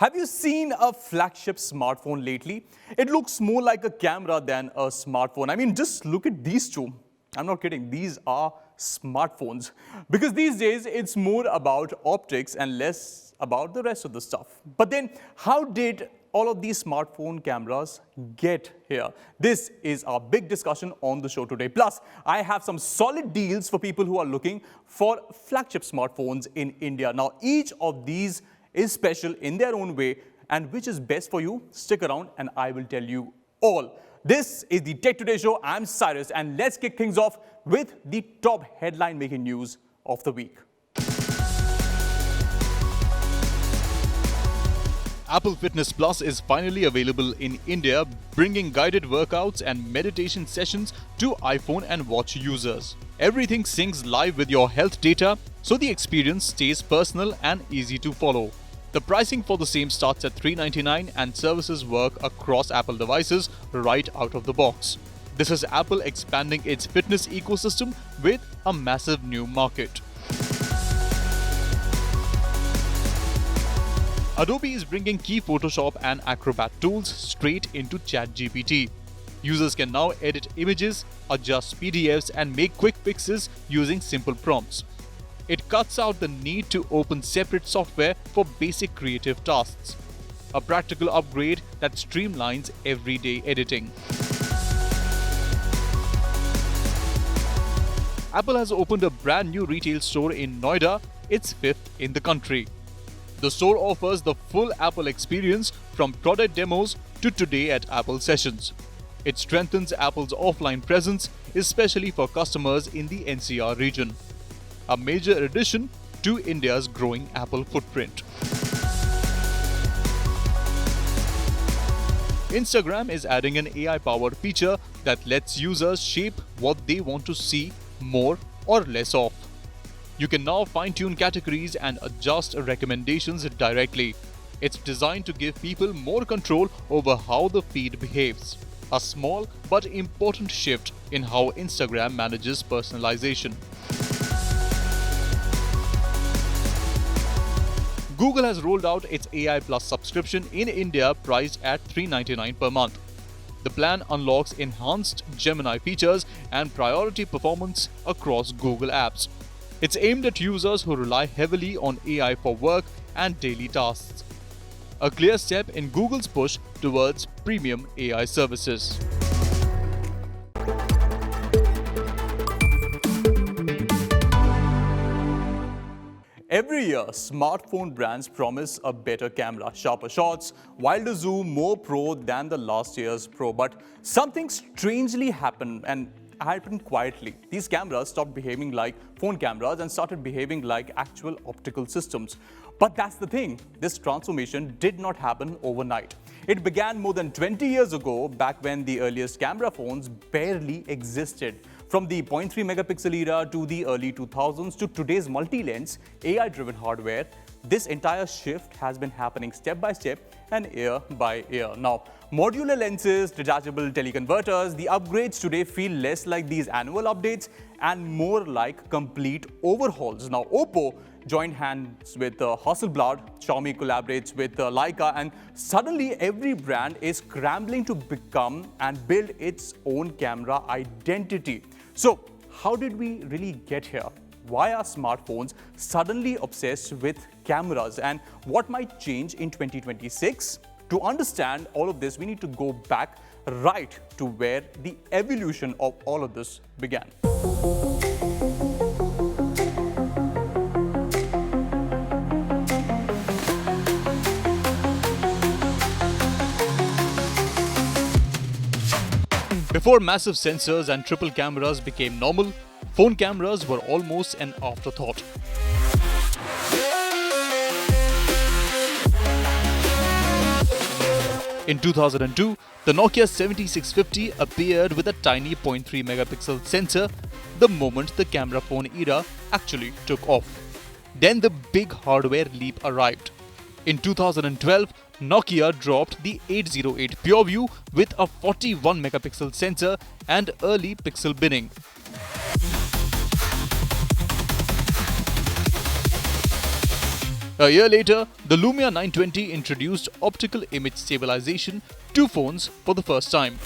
Have you seen a flagship smartphone lately? It looks more like a camera than a smartphone. I mean, just look at these two. I'm not kidding. These are smartphones. Because these days, it's more about optics and less about the rest of the stuff. But then, how did all of these smartphone cameras get here? This is our big discussion on the show today. Plus, I have some solid deals for people who are looking for flagship smartphones in India. Now, each of these is special in their own way, and which is best for you? Stick around and I will tell you all. This is the Tech Today Show. I'm Cyrus, and let's kick things off with the top headline making news of the week. Apple Fitness Plus is finally available in India, bringing guided workouts and meditation sessions to iPhone and watch users. Everything syncs live with your health data, so the experience stays personal and easy to follow. The pricing for the same starts at $399 and services work across Apple devices right out of the box. This is Apple expanding its fitness ecosystem with a massive new market. Adobe is bringing key Photoshop and Acrobat tools straight into ChatGPT. Users can now edit images, adjust PDFs, and make quick fixes using simple prompts. It cuts out the need to open separate software for basic creative tasks. A practical upgrade that streamlines everyday editing. Apple has opened a brand new retail store in Noida, its fifth in the country. The store offers the full Apple experience from product demos to Today at Apple sessions. It strengthens Apple's offline presence, especially for customers in the NCR region. A major addition to India's growing Apple footprint. Instagram is adding an AI-powered feature that lets users shape what they want to see more or less of. You can now fine-tune categories and adjust recommendations directly. It's designed to give people more control over how the feed behaves. A small but important shift in how Instagram manages personalization. Google has rolled out its AI Plus subscription in India, priced at $399 per month. The plan unlocks enhanced Gemini features and priority performance across Google apps. It's aimed at users who rely heavily on AI for work and daily tasks. A clear step in Google's push towards premium AI services. Every year, smartphone brands promise a better camera, sharper shots, wilder zoom, more pro than the last year's Pro. But something strangely happened, and happened quietly. These cameras stopped behaving like phone cameras and started behaving like actual optical systems. But that's the thing, this transformation did not happen overnight. It began more than 20 years ago, back when the earliest camera phones barely existed. From the 0.3 megapixel era to the early 2000s to today's multi-lens, AI-driven hardware, this entire shift has been happening step by step and year by year. Now, modular lenses, detachable teleconverters, the upgrades today feel less like these annual updates and more like complete overhauls. Now, Oppo joined hands with Hasselblad, Xiaomi collaborates with Leica, and suddenly every brand is scrambling to become and build its own camera identity. So, how did we really get here? Why are smartphones suddenly obsessed with cameras, and what might change in 2026? To understand all of this, we need to go back right to where the evolution of all of this began. Before massive sensors and triple cameras became normal, phone cameras were almost an afterthought. In 2002, the Nokia 7650 appeared with a tiny 0.3 megapixel sensor the moment the camera phone era actually took off. Then the big hardware leap arrived. In 2012, Nokia dropped the 808 PureView with a 41 megapixel sensor and early pixel binning. A year later, the Lumia 920 introduced optical image stabilization to phones for the first time.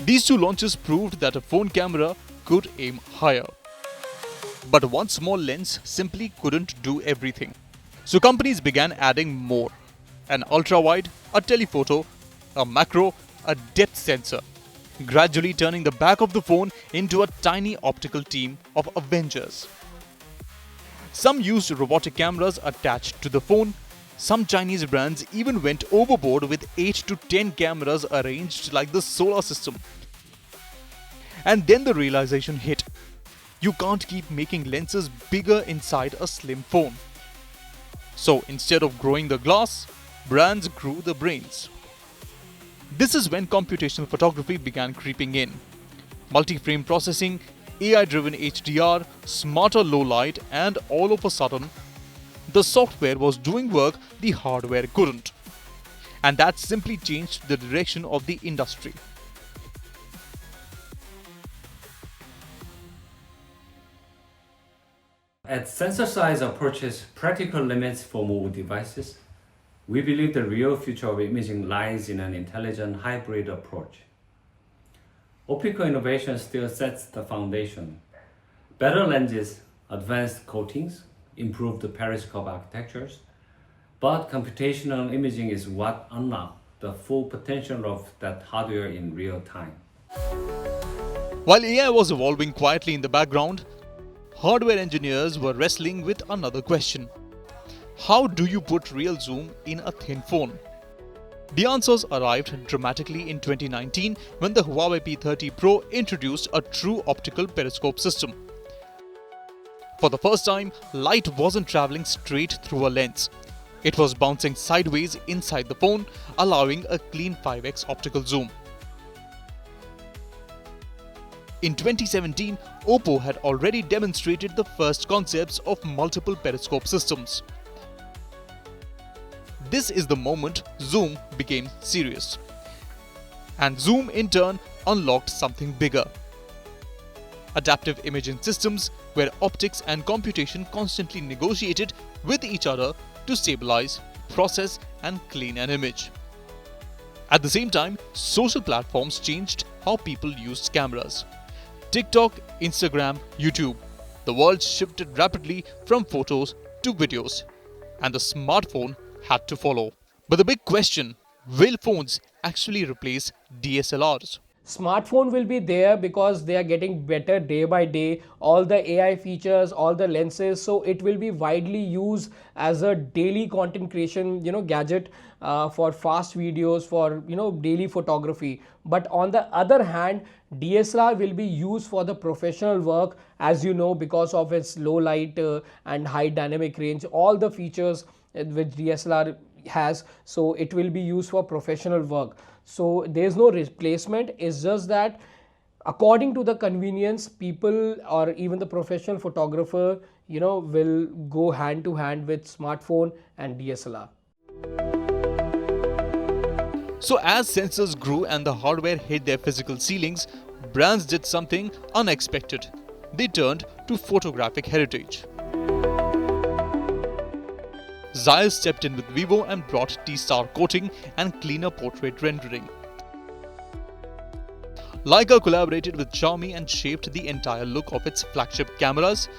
These two launches proved that a phone camera could aim higher. But one small lens simply couldn't do everything. So companies began adding more: an ultra-wide, a telephoto, a macro, a depth sensor, gradually turning the back of the phone into a tiny optical team of Avengers. Some used robotic cameras attached to the phone. Some Chinese brands even went overboard with 8 to 10 cameras arranged like the solar system. And then the realization hit: you can't keep making lenses bigger inside a slim phone. So instead of growing the glass, brands grew the brains. This is when computational photography began creeping in. Multi-frame processing, AI-driven HDR, smarter low light, and all of a sudden, the software was doing work the hardware couldn't. And that simply changed the direction of the industry. As sensor size approaches practical limits for mobile devices, we believe the real future of imaging lies in an intelligent hybrid approach. Optical innovation still sets the foundation. Better lenses, advanced coatings, improved periscope architectures, but computational imaging is what unlocks the full potential of that hardware in real time. While AI was evolving quietly in the background, hardware engineers were wrestling with another question: how do you put real zoom in a thin phone? The answers arrived dramatically in 2019 when the Huawei P30 Pro introduced a true optical periscope system. For the first time, light wasn't traveling straight through a lens. It was bouncing sideways inside the phone, allowing a clean 5x optical zoom. In 2017, Oppo had already demonstrated the first concepts of multiple periscope systems. This is the moment zoom became serious. And zoom in turn unlocked something bigger: adaptive imaging systems, where optics and computation constantly negotiated with each other to stabilize, process, and clean an image. At the same time, social platforms changed how people used cameras. TikTok, Instagram, YouTube. The world shifted rapidly from photos to videos, and the smartphone had to follow. But the big question: will phones actually replace DSLRs? Smartphone will be there because they are getting better day by day, all the AI features, all the lenses, so it will be widely used as a daily content creation gadget for fast videos, for daily photography. But on the other hand, DSLR will be used for the professional work, as you know, because of its low light and high dynamic range, all the features which DSLR has, so it will be used for professional work. So there is no replacement. It's just that according to the convenience, people or even the professional photographer will go hand to hand with smartphone and DSLR. So as sensors grew and the hardware hit their physical ceilings, brands did something unexpected. They turned to photographic heritage. Zeiss stepped in with Vivo and brought T-Star coating and cleaner portrait rendering. Leica collaborated with Xiaomi and shaped the entire look of its flagship cameras,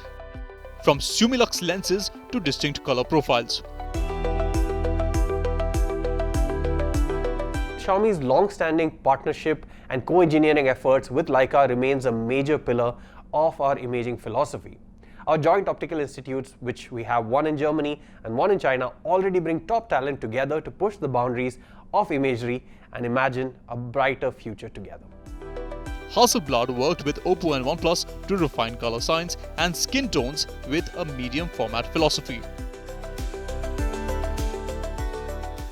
from Sumilux lenses to distinct color profiles. Xiaomi's long-standing partnership and co-engineering efforts with Leica remains a major pillar of our imaging philosophy. Our joint optical institutes, which we have one in Germany and one in China, already bring top talent together to push the boundaries of imagery and imagine a brighter future together. Hasselblad worked with Oppo and OnePlus to refine color science and skin tones with a medium format philosophy.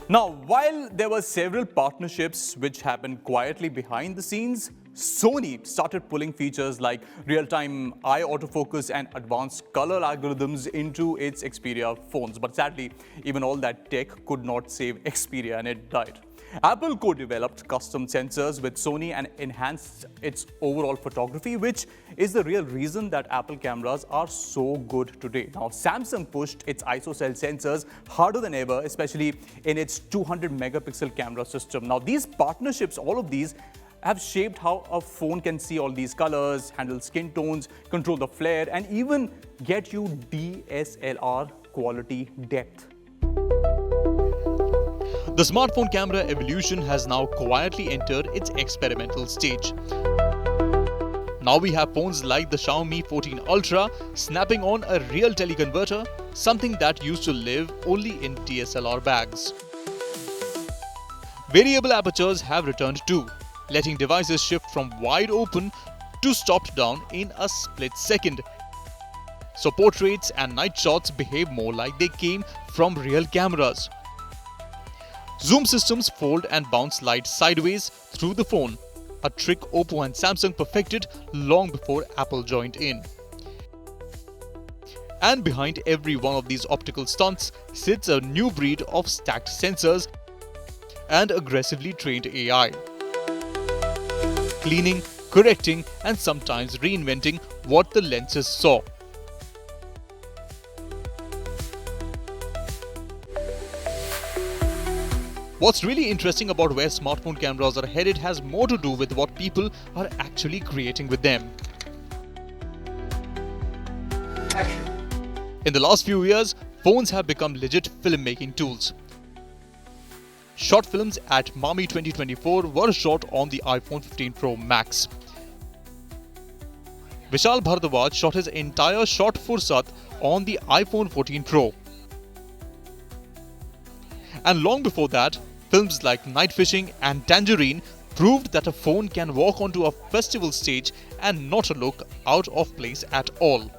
Now, while there were several partnerships which happened quietly behind the scenes, Sony started pulling features like real-time eye autofocus and advanced color algorithms into its Xperia phones. But sadly, even all that tech could not save Xperia and it died. Apple co-developed custom sensors with Sony and enhanced its overall photography, which is the real reason that Apple cameras are so good today. Now, Samsung pushed its ISOCELL sensors harder than ever, especially in its 200 megapixel camera system. Now, these partnerships, all of these, have shaped how a phone can see all these colors, handle skin tones, control the flare, and even get you DSLR quality depth. The smartphone camera evolution has now quietly entered its experimental stage. Now we have phones like the Xiaomi 14 Ultra snapping on a real teleconverter, something that used to live only in DSLR bags. Variable apertures have returned too, letting devices shift from wide open to stopped down in a split second. So portraits and night shots behave more like they came from real cameras. Zoom systems fold and bounce light sideways through the phone, a trick Oppo and Samsung perfected long before Apple joined in. And behind every one of these optical stunts sits a new breed of stacked sensors and aggressively trained AI. Cleaning, correcting, and sometimes reinventing what the lenses saw. What's really interesting about where smartphone cameras are headed has more to do with what people are actually creating with them. In the last few years, phones have become legit filmmaking tools. Short films at Mami 2024 were shot on the iPhone 15 Pro Max. Vishal Bhardwaj shot his entire short Fursat on the iPhone 14 Pro. And long before that, films like Night Fishing and Tangerine proved that a phone can walk onto a festival stage and not look out of place at all.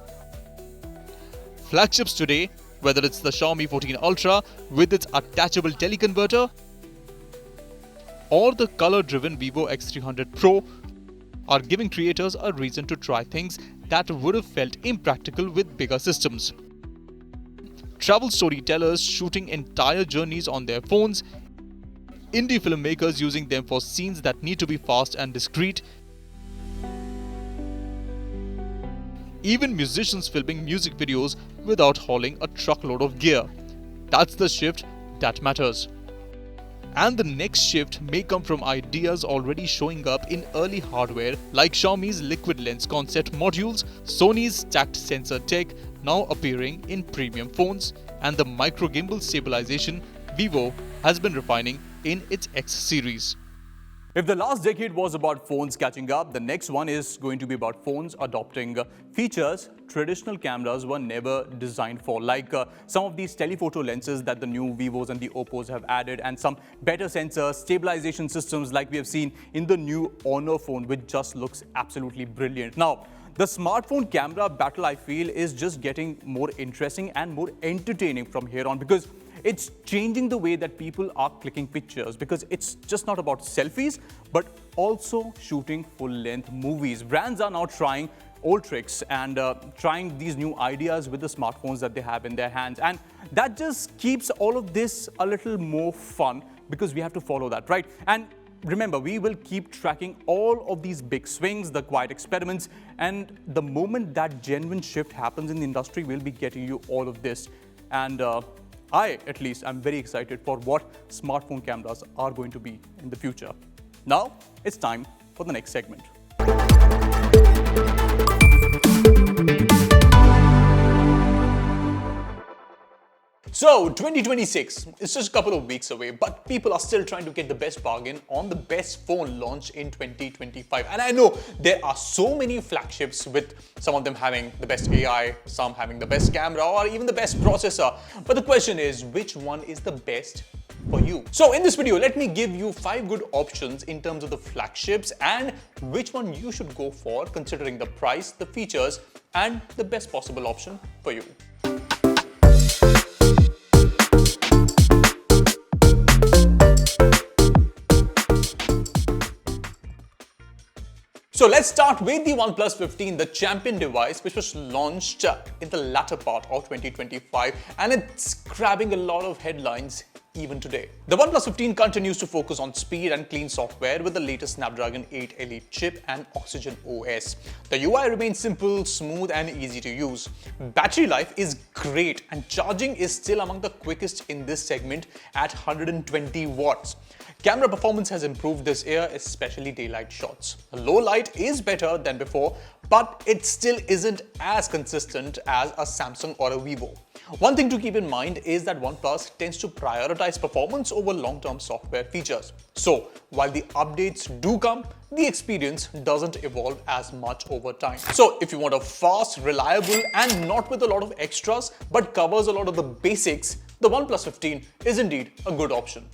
Flagships today, whether it's the Xiaomi 14 Ultra with its attachable teleconverter or the color-driven Vivo X300 Pro, are giving creators a reason to try things that would have felt impractical with bigger systems. Travel storytellers shooting entire journeys on their phones, indie filmmakers using them for scenes that need to be fast and discreet, even musicians filming music videos without hauling a truckload of gear. That's the shift that matters. And the next shift may come from ideas already showing up in early hardware like Xiaomi's liquid lens concept modules, Sony's stacked sensor tech now appearing in premium phones, and the micro gimbal stabilization Vivo has been refining in its X series. If the last decade was about phones catching up, the next one is going to be about phones adopting features traditional cameras were never designed for, like some of these telephoto lenses that the new Vivos and the Oppos have added, and some better sensors, stabilization systems like we have seen in the new Honor phone, which just looks absolutely brilliant. Now, the smartphone camera battle, I feel, is just getting more interesting and more entertaining from here on, because it's changing the way that people are clicking pictures, because it's just not about selfies, but also shooting full-length movies. Brands are now trying old tricks and trying these new ideas with the smartphones that they have in their hands. And that just keeps all of this a little more fun, because we have to follow that, right? And remember, we will keep tracking all of these big swings, the quiet experiments, and the moment that genuine shift happens in the industry, we'll be getting you all of this. And I, at least, am very excited for what smartphone cameras are going to be in the future. Now, it's time for the next segment. So, 2026 is just a couple of weeks away, but people are still trying to get the best bargain on the best phone launch in 2025. And I know there are so many flagships, with some of them having the best AI, some having the best camera, or even the best processor. But the question is, which one is the best for you? So in this video, let me give you 5 good options in terms of the flagships and which one you should go for, considering the price, the features, and the best possible option for you. So let's start with the OnePlus 15, the champion device which was launched in the latter part of 2025, and it's grabbing a lot of headlines even today. The OnePlus 15 continues to focus on speed and clean software with the latest Snapdragon 8 Elite chip and Oxygen OS. The UI remains simple, smooth and easy to use. Battery life is great and charging is still among the quickest in this segment at 120 watts. Camera performance has improved this year, especially daylight shots. Low light is better than before, but it still isn't as consistent as a Samsung or a Vivo. One thing to keep in mind is that OnePlus tends to prioritize performance over long-term software features. So, while the updates do come, the experience doesn't evolve as much over time. So, if you want a fast, reliable and not with a lot of extras, but covers a lot of the basics, the OnePlus 15 is indeed a good option.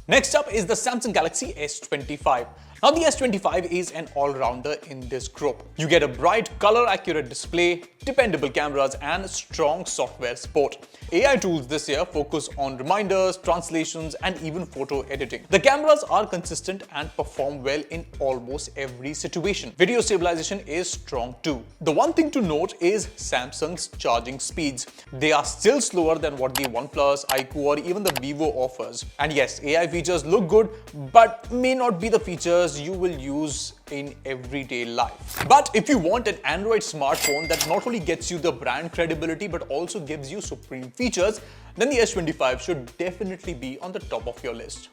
Next up is the Samsung Galaxy S25. Now the S25 is an all-rounder in this group. You get a bright, color-accurate display, dependable cameras and strong software support. AI tools this year focus on reminders, translations and even photo editing. The cameras are consistent and perform well in almost every situation. Video stabilization is strong too. The one thing to note is Samsung's charging speeds. They are still slower than what the OnePlus, iQOO or even the Vivo offers. And yes, AI features look good, but may not be the features you will use in everyday life. But if you want an Android smartphone that not only gets you the brand credibility but also gives you supreme features, then the S25 should definitely be on the top of your list.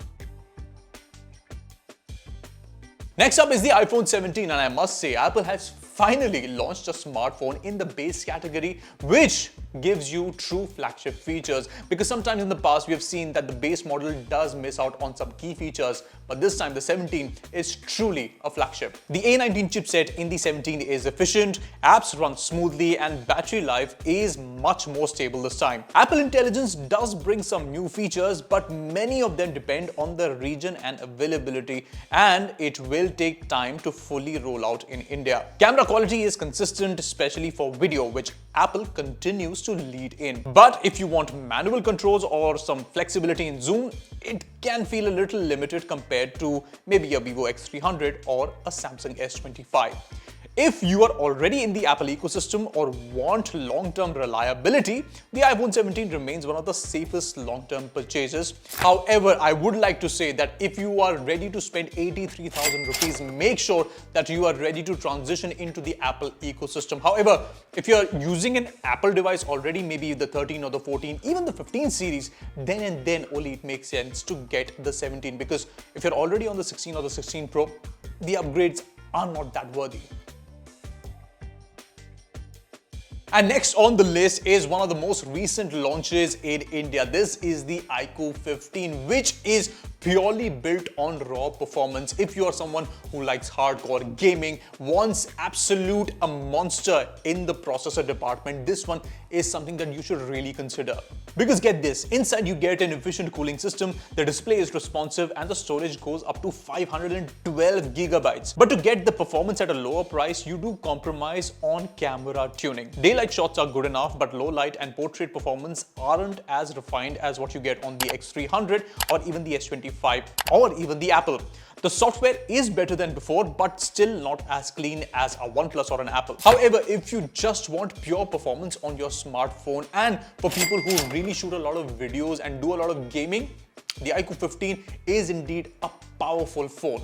Next up is the iPhone 17, and I must say Apple has finally launched a smartphone in the base category which gives you true flagship features, because sometimes in the past we have seen that the base model does miss out on some key features, but this time the 17 is truly a flagship. The A19 chipset in the 17 is efficient, apps run smoothly and battery life is much more stable this time. Apple Intelligence does bring some new features, but many of them depend on the region and availability, and it will take time to fully roll out in India. Camera quality is consistent, especially for video, which Apple continues to lead in. But if you want manual controls or some flexibility in zoom, it can feel a little limited compared to maybe a Vivo X300 or a Samsung S25. If you are already in the Apple ecosystem or want long-term reliability, the iPhone 17 remains one of the safest long-term purchases. However, I would like to say that if you are ready to spend 83,000 rupees, make sure that you are ready to transition into the Apple ecosystem. However, if you are using an Apple device already, maybe the 13 or the 14, even the 15 series, then and then only it makes sense to get the 17, because if you're already on the 16 or the 16 Pro, the upgrades are not that worthy. And next on the list is one of the most recent launches in India. This is the iQOO 15, which is purely built on raw performance. If you are someone who likes hardcore gaming, wants absolute a monster in the processor department, this one is something that you should really consider. Because get this, inside you get an efficient cooling system, the display is responsive and the storage goes up to 512 gigabytes. But to get the performance at a lower price, you do compromise on camera tuning. Daylight shots are good enough, but low light and portrait performance aren't as refined as what you get on the X300 or even the S25 or even the Apple. The software is better than before, but still not as clean as a OnePlus or an Apple. However, if you just want pure performance on your smartphone, and for people who really shoot a lot of videos and do a lot of gaming, the iQOO 15 is indeed a powerful phone.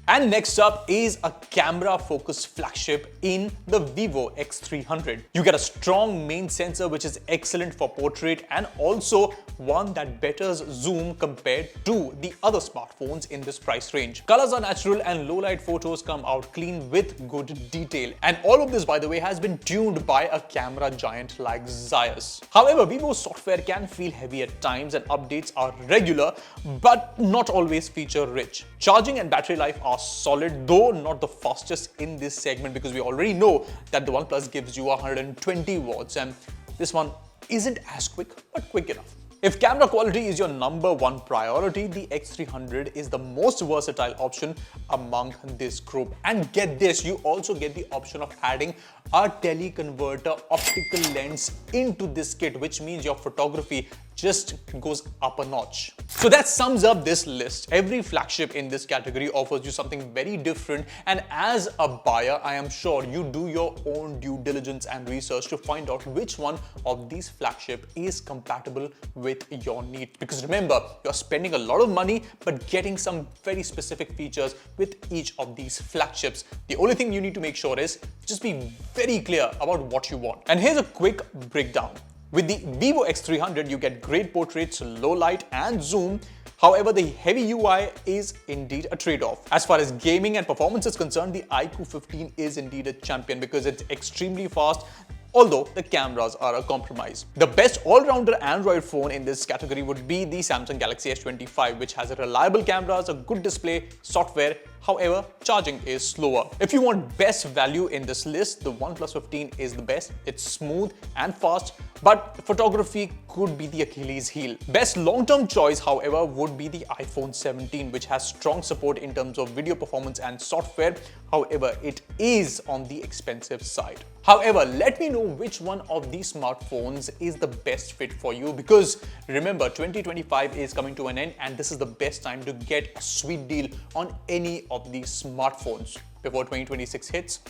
And next up is a camera-focused flagship in the Vivo X300. You get a strong main sensor which is excellent for portrait, and also one that betters zoom compared to the other smartphones in this price range. Colors are natural and low-light photos come out clean with good detail. And all of this, by the way, has been tuned by a camera giant like Zeiss. However, Vivo's software can feel heavy at times and updates are regular, but not always feature-rich. Charging and battery life are solid, though not the fastest in this segment, because we already know that the OnePlus gives you 120 watts and this one isn't as quick, but quick enough. If camera quality is your number one priority, the X300 is the most versatile option among this group. And get this, you also get the option of adding a teleconverter optical lens into this kit, which means your photography just goes up a notch. So that sums up this list. Every flagship in this category offers you something very different, and as a buyer, I am sure you do your own due diligence and research to find out which one of these flagship is compatible with your needs. Because remember, you're spending a lot of money but getting some very specific features with each of these flagships. The only thing you need to make sure is just be very clear about what you want. And here's a quick breakdown. With the Vivo X300, you get great portraits, low light and zoom. However, the heavy UI is indeed a trade-off. As far as gaming and performance is concerned, the iQOO 15 is indeed a champion because it's extremely fast, although the cameras are a compromise. The best all-rounder Android phone in this category would be the Samsung Galaxy S25, which has a reliable cameras, a good display, software. However, charging is slower. If you want best value in this list, the OnePlus 15 is the best. It's smooth and fast, but photography could be the Achilles heel. Best long-term choice, however, would be the iPhone 17, which has strong support in terms of video performance and software. However, it is on the expensive side. However, let me know which one of these smartphones is the best fit for you, because remember, 2025 is coming to an end and this is the best time to get a sweet deal on any of these smartphones. Before 2026 hits,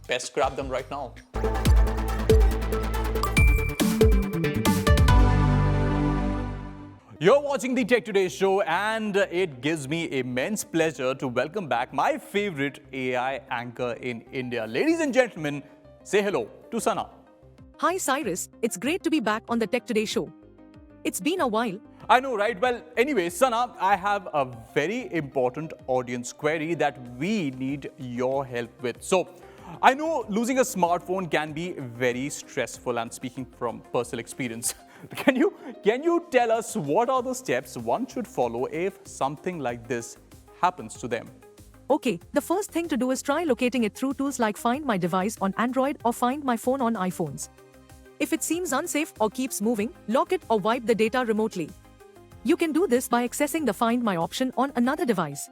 best grab them right now. You're watching the Tech Today show, and it gives me immense pleasure to welcome back my favorite AI anchor in India. Ladies and gentlemen, say hello to Sana. Hi Cyrus, it's great to be back on the Tech Today show. It's been a while. I know, right? Well, anyway, Sana, I have a very important audience query that we need your help with. So, I know losing a smartphone can be very stressful. I'm speaking from personal experience. Can you tell us what are the steps one should follow if something like this happens to them? Okay, the first thing to do is try locating it through tools like Find My Device on Android or Find My Phone on iPhones. If it seems unsafe or keeps moving, lock it or wipe the data remotely. You can do this by accessing the Find My option on another device.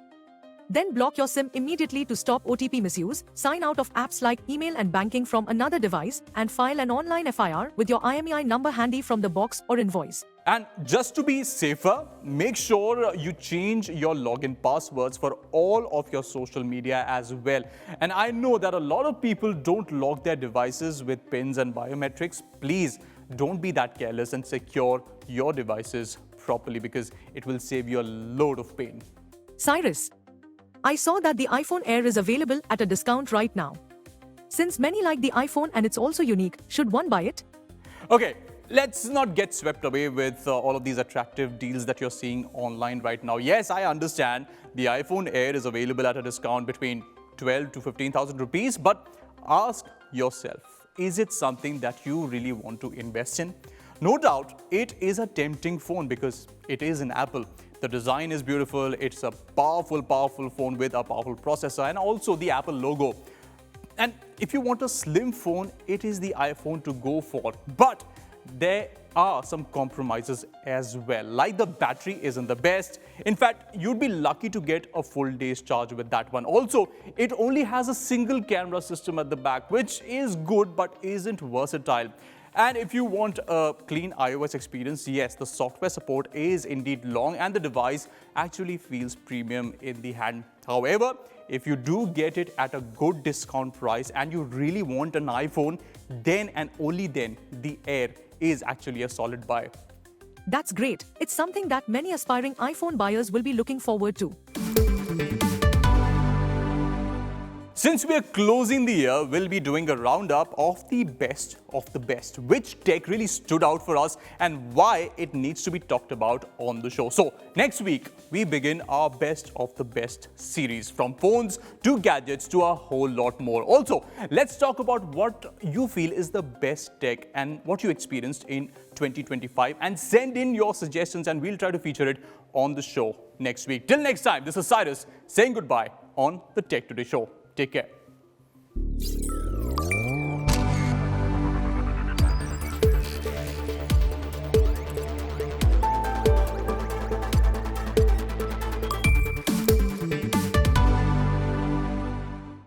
Then block your SIM immediately to stop OTP misuse, sign out of apps like email and banking from another device, and file an online FIR with your IMEI number handy from the box or invoice. And just to be safer, make sure you change your login passwords for all of your social media as well. And I know that a lot of people don't lock their devices with pins and biometrics. Please don't be that careless and secure your devices properly, because it will save you a load of pain. Cyrus, I saw that the iPhone Air is available at a discount right now. Since many like the iPhone and it's also unique, should one buy it? Okay, let's not get swept away with all of these attractive deals that you're seeing online right now. Yes, I understand the iPhone Air is available at a discount between 12 to 15,000 rupees, but ask yourself, is it something that you really want to invest in? No doubt, it is a tempting phone because it is an Apple. The design is beautiful, it's a powerful phone with a powerful processor and also the Apple logo. And if you want a slim phone, it is the iPhone to go for. But there are some compromises as well, like the battery isn't the best. In fact, you'd be lucky to get a full day's charge with that one. Also, it only has a single camera system at the back, which is good but isn't versatile. And if you want a clean iOS experience, yes, the software support is indeed long and the device actually feels premium in the hand. However, if you do get it at a good discount price and you really want an iPhone, then and only then the Air is actually a solid buy. That's great. It's something that many aspiring iPhone buyers will be looking forward to. Since we are closing the year, we'll be doing a roundup of the best of the best. Which tech really stood out for us and why it needs to be talked about on the show. So next week, we begin our best of the best series, from phones to gadgets to a whole lot more. Also, let's talk about what you feel is the best tech and what you experienced in 2025, and send in your suggestions and we'll try to feature it on the show next week. Till next time, this is Cyrus saying goodbye on the Tech Today show. Take care.